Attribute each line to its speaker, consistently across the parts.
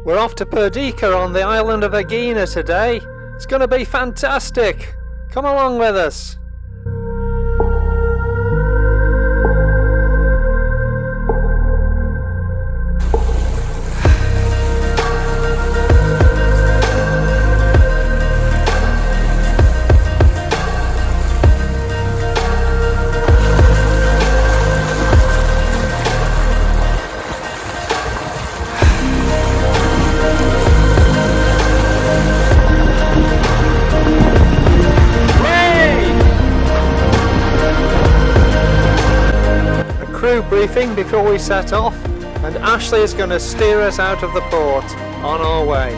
Speaker 1: We're off to Perdika on the island of Aigina today. It's going to be fantastic. Come along with us. Crew briefing before we set off, and Ashley is going to steer us out of the port on our way.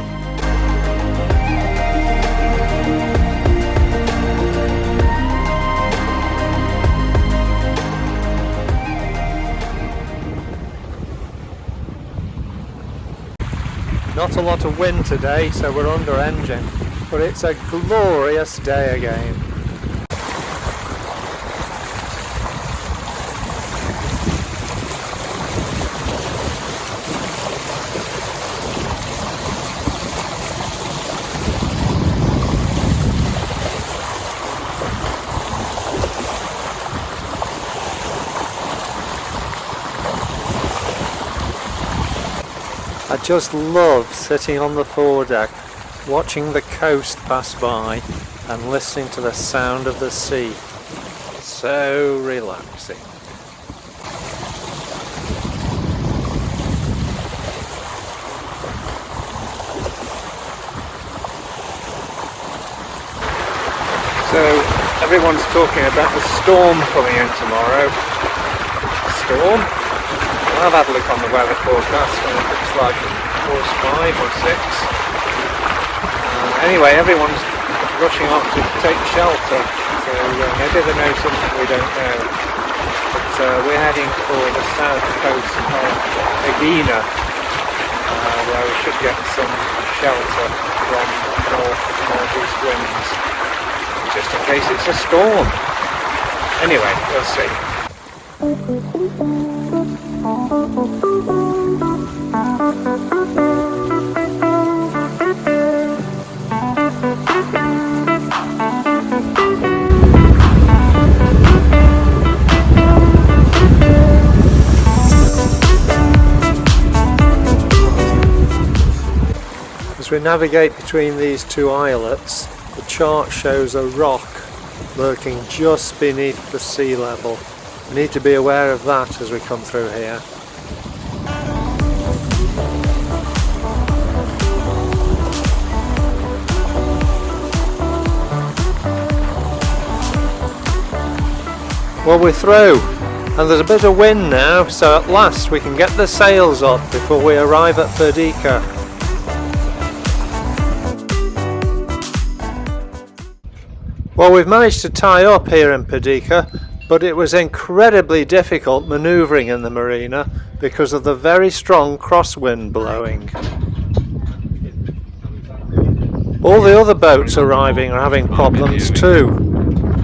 Speaker 1: Not a lot of wind today, so we're under engine, but it's a glorious day again. I just love sitting on the foredeck, watching the coast pass by and listening to the sound of the sea. So relaxing. So everyone's talking about the storm coming in tomorrow. Storm? I've had a look on the weather forecast and it looks like force 5 or 6. Anyway, everyone's rushing off to take shelter, so maybe they know something we don't know. But we're heading for the south coast of Aigina, where we should get some shelter from northeast winds, just in case it's a storm. Anyway, we'll see. As we navigate between these two islets, the chart shows a rock lurking just beneath the sea level. We need to be aware of that as we come through here. Well, we're through, and there's a bit of wind now, so at last we can get the sails up before we arrive at Perdika. Well, we've managed to tie up here in Perdika, but it was incredibly difficult manoeuvring in the marina because of the very strong crosswind blowing. All the other boats arriving are having problems too,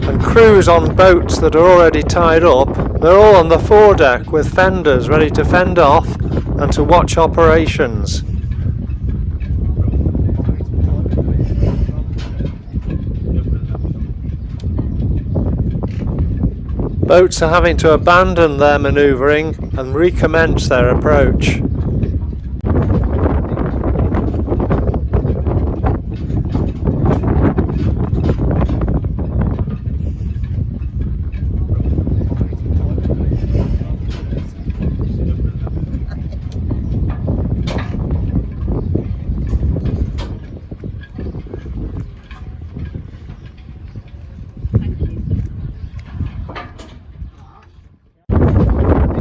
Speaker 1: and crews on boats that are already tied up, they're all on the foredeck with fenders ready to fend off and to watch operations. Boats are having to abandon their manoeuvring and recommence their approach.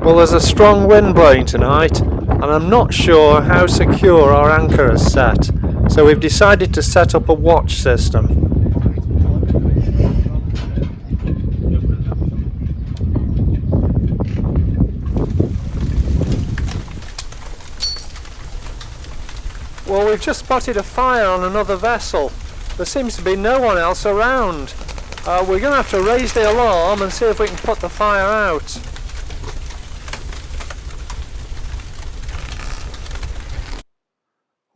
Speaker 1: Well, there's a strong wind blowing tonight, and I'm not sure how secure our anchor is set, so we've decided to set up a watch system. Well, we've just spotted a fire on another vessel. There seems to be no one else around. We're going to have to raise the alarm and see if we can put the fire out.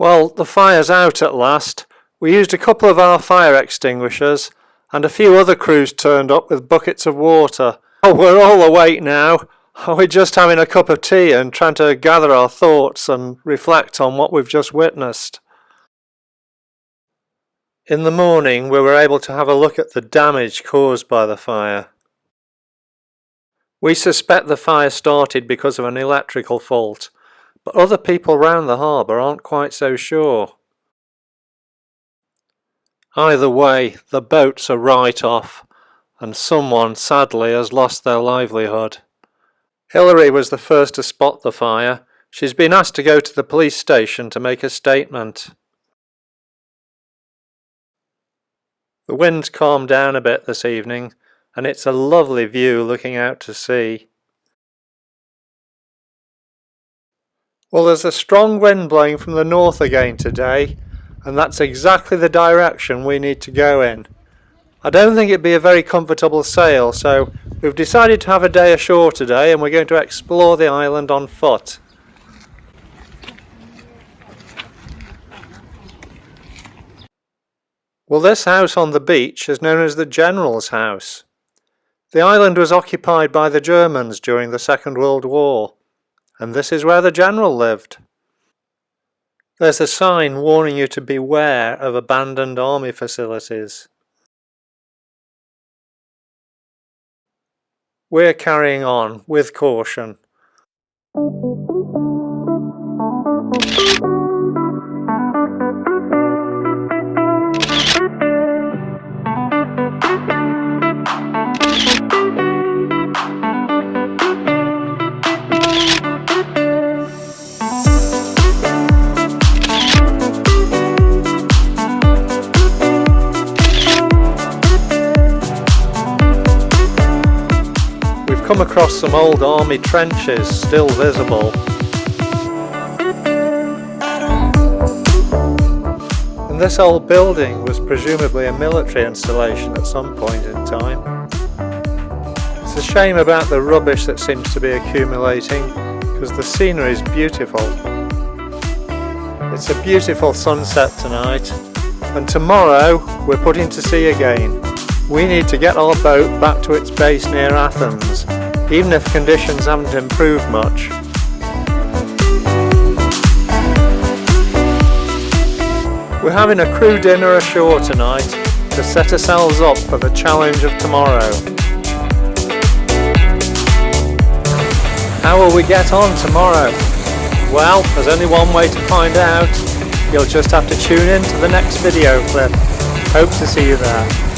Speaker 1: Well, the fire's out at last. We used a couple of our fire extinguishers, and a few other crews turned up with buckets of water. Oh, we're all awake now. We're just having a cup of tea and trying to gather our thoughts and reflect on what we've just witnessed. In the morning, we were able to have a look at the damage caused by the fire. We suspect the fire started because of an electrical fault, but other people round the harbour aren't quite so sure. Either way, the boats are right off, and someone sadly has lost their livelihood. Hilary was the first to spot the fire. She's been asked to go to the police station to make a statement. The wind's calmed down a bit this evening, and it's a lovely view looking out to sea. Well, there's a strong wind blowing from the north again today, and that's exactly the direction we need to go in. I don't think it'd be a very comfortable sail, so we've decided to have a day ashore today and we're going to explore the island on foot. Well, this house on the beach is known as the General's House. The island was occupied by the Germans during the Second World War, and this is where the General lived. There's a sign warning you to beware of abandoned army facilities. We're carrying on with caution. Come across some old army trenches still visible. And this old building was presumably a military installation at some point in time. It's a shame about the rubbish that seems to be accumulating, because the scenery is beautiful. It's a beautiful sunset tonight, and tomorrow we're putting to sea again. We need to get our boat back to its base near Athens, even if conditions haven't improved much. We're having a crew dinner ashore tonight to set ourselves up for the challenge of tomorrow. How will we get on tomorrow? Well, there's only one way to find out. You'll just have to tune in to the next video clip. Hope to see you there.